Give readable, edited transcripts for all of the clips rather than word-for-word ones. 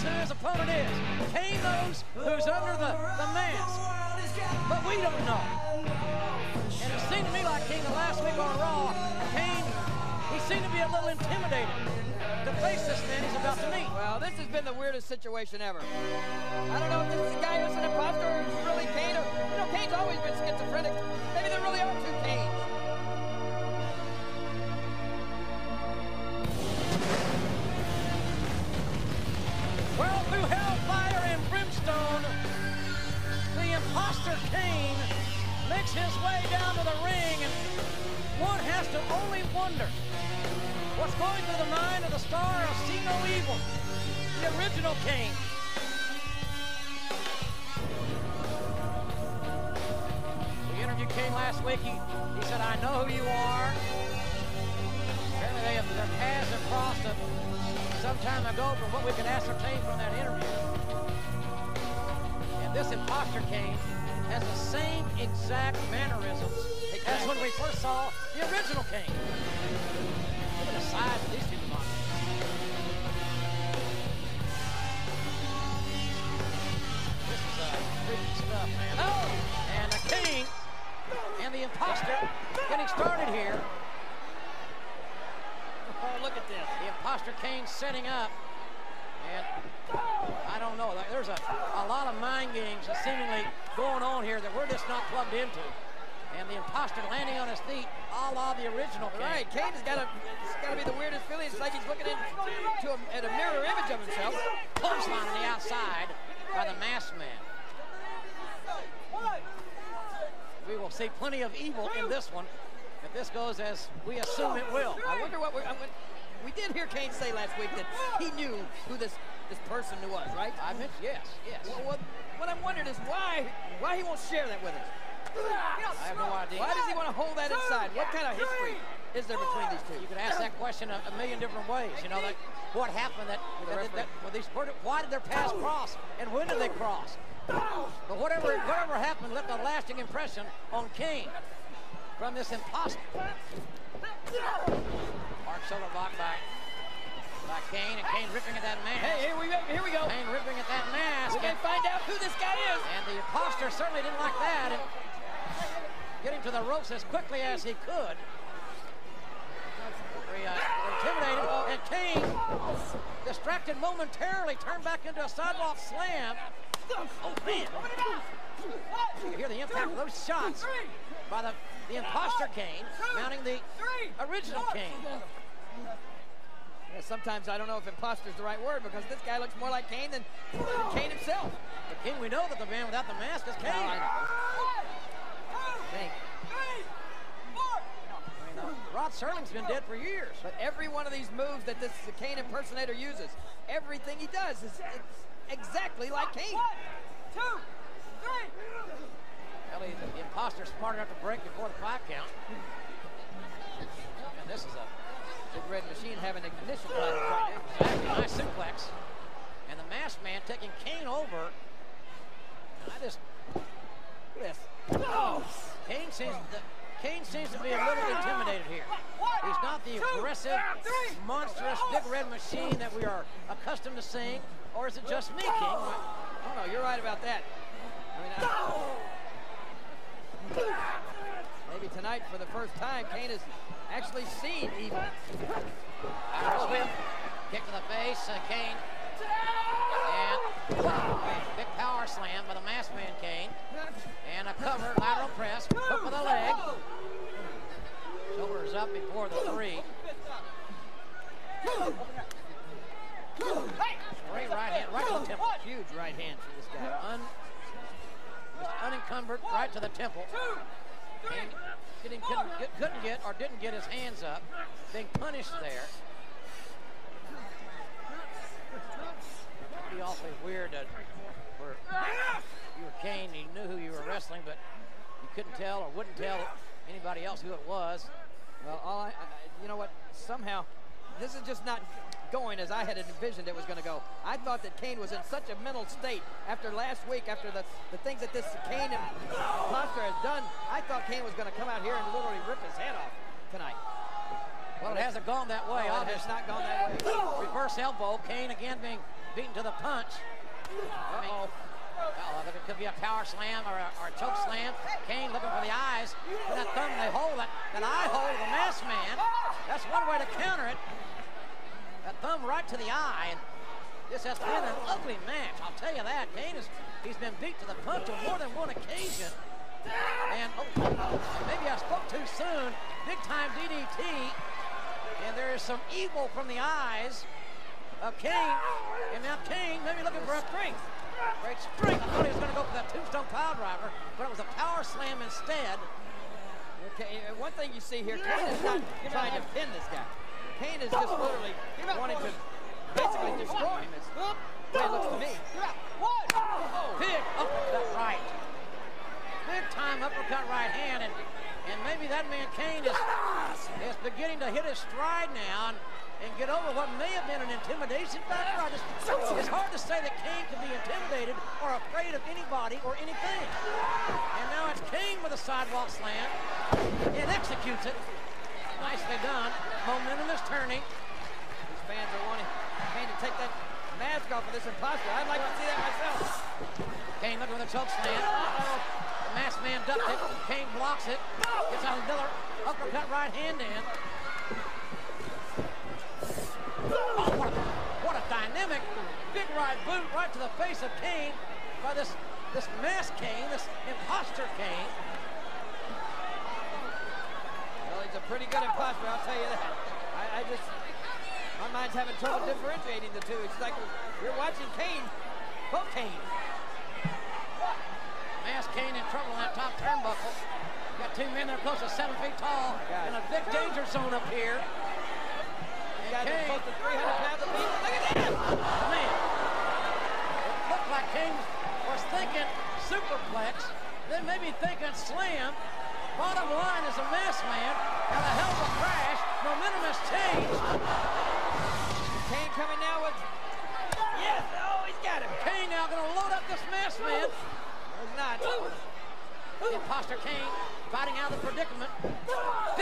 knows who his opponent is. Kane knows who's under the mask. But we don't know. And it seemed to me like King the last week on Raw, Kane, he seemed to be a little intimidated to face this man he's about to meet. Well, this has been the weirdest situation ever. I don't know if this is a guy who's an imposter or it's really Kane. Or, you know, Kane's always been schizophrenic. Maybe there really are two Kanes. Well, through hellfire and brimstone, the imposter Kane makes his way down to the ring, and one has to only wonder what's going through the mind of the star of See No Evil, the original Kane. We interviewed Kane last week. He said, I know who you are. Apparently their paths have crossed some time ago from what we could ascertain from that interview. And this imposter Kane has the same exact mannerisms as when we first saw the original Kane. Look at the size of these two monsters. This is freaky stuff, man. Oh! And the Kane and the imposter getting started here. Oh, look at this. The imposter Kane setting up. And I don't know. There's a lot of mind games seemingly going on here that we're just not plugged into. And the imposter landing on his feet, a la the original Kane. Right, Kane has got to be the weirdest feeling. It's like he's looking at a mirror image of himself. Clothesline on the outside by the masked man. We will see plenty of evil in this one if this goes as we assume it will. I wonder what we did hear Kane say last week that he knew who this person was, right? I mentioned, yes. Well, what I'm wondering is why he won't share that with us. I have no idea. Why does he want to hold that inside? What kind of history is there between these two? You could ask that question a million different ways. You know, like what happened why did their paths cross and when did they cross? But whatever happened left a lasting impression on Kane from this imposter. Hard shoulder block by Kane, and Kane ripping at that mask. Hey, here we go. Kane ripping at that mask. We're going to find out who this guy is. And the imposter certainly didn't like that. And getting to the ropes as quickly as he could. Intimidated, and Kane, distracted momentarily, turned back into a sidewalk slam. Oh, man. You hear the impact of those shots by the imposter Kane, mounting the original Kane. Yeah, sometimes I don't know if imposter is the right word because this guy looks more like Kane than Kane himself. But Kane, we know that the man without the mask is Kane. I know. Rod Serling's been dead for years. But every one of these moves that this Kane impersonator uses, everything he does is exactly like Kane. 1, 2, 3. Well, the imposter's smart enough to break before the 5 count. And this is a Big Red Machine having ignition problems right now. exactly nice suplex. And the masked man taking Kane over. And look at this. Oh, Kane seems to be a little intimidated here. He's not the aggressive, monstrous Big Red Machine that we are accustomed to seeing. Or is it just me, King? Oh no, you're right about that. I mean, maybe tonight for the first time, Kane has actually seen evil. Whip, kick to the face, Kane. And big power slam by the masked man, Kane. And a cover, lateral press, hook with the leg. Shoulders up before the 3. Great right hand, right to the temple. Huge right hand for this guy. Just unencumbered, right to the temple. Kane couldn't get or didn't get his hands up. Being punished there. It'd be awfully weird that you were Kane, you knew who you were wrestling, but you couldn't tell or wouldn't tell anybody else who it was. Well, you know what? Somehow, this is just not going as I had envisioned it was going to go. I thought that Kane was in such a mental state after last week, after the things that this Kane imposter has done. I thought Kane was going to come out here and literally rip his head off tonight. Well, it hasn't gone that way. No, it has not gone that way. Reverse elbow. Kane again being beaten to the punch. It could be a power slam or a choke slam. Kane looking for the eyes. Put that thumb in the hole, that eye hole of the masked man. That's one way to counter it. That thumb right to the eye. And this has been an ugly match, I'll tell you that. Kane he's been beat to the punch on more than one occasion. And maybe I spoke too soon. Big time DDT. And there is some evil from the eyes of Kane. And now Kane maybe looking for a strength. Great strength. I thought he was going to go for that tombstone pile driver, but it was a power slam instead. Okay, one thing you see here, Kane is not trying to pin this guy. Kane is just literally wanting to basically destroy him. It's the way it looks to me. Big uppercut right. Big time uppercut right hand, and maybe that man Kane is beginning to hit his stride now and get over what may have been an intimidation factor. It's hard to say that Kane can be intimidated or afraid of anybody or anything. And now it's Kane with a sidewalk slam. It executes it. Nicely done. Momentum is turning. These fans are wanting Kane to take that mask off of this imposter. I'd like to see that myself. Kane looking with a choke slam. The masked man ducked it. Kane blocks it. Gets another uppercut right hand in. Oh, what a dynamic big right boot right to the face of Kane by this masked Kane, this imposter Kane. Well, he's a pretty good imposter, I'll tell you that. My mind's having trouble differentiating the two. It's like we're watching Kane, both Kane. Masked Kane in trouble in that top turnbuckle. Got two men that are close to 7 feet tall in a big danger zone up here. Guys are close to 300 pounds apiece. Look at that! Man, it looked like Kane was thinking superplex, then maybe thinking slam. Bottom line is a masked man had a hell of a crash. Momentum has changed. Kane coming now with... Yes! Oh, he's got him. Kane now going to load up this masked man. He's not. The imposter Kane fighting out of the predicament.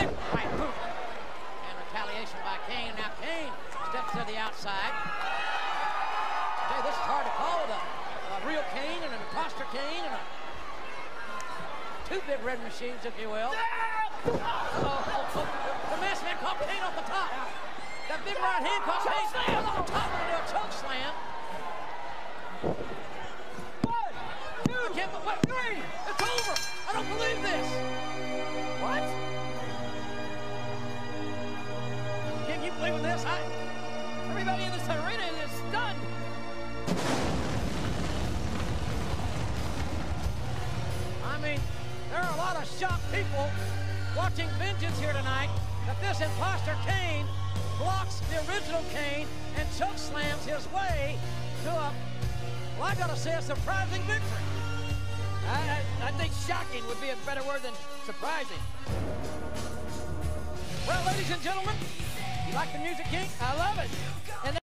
Big right boot. Retaliation by Kane. Now Kane steps to the outside. Okay, this is hard to call with a real Kane and an imposter Kane and two big red machines, if you will. The masked man caught Kane off the top. That big right hand caught Kane off the top and a choke slam. 1, 2, what? 3. It's over. I don't believe this. What? Can you believe in this? Everybody in this arena is stunned. I mean, there are a lot of shocked people watching Vengeance here tonight that this imposter Kane blocks the original Kane and choke slams his way to a, well, I gotta say, a surprising victory. I think shocking would be a better word than surprising. Well, ladies and gentlemen, you like the music, King? I love it. And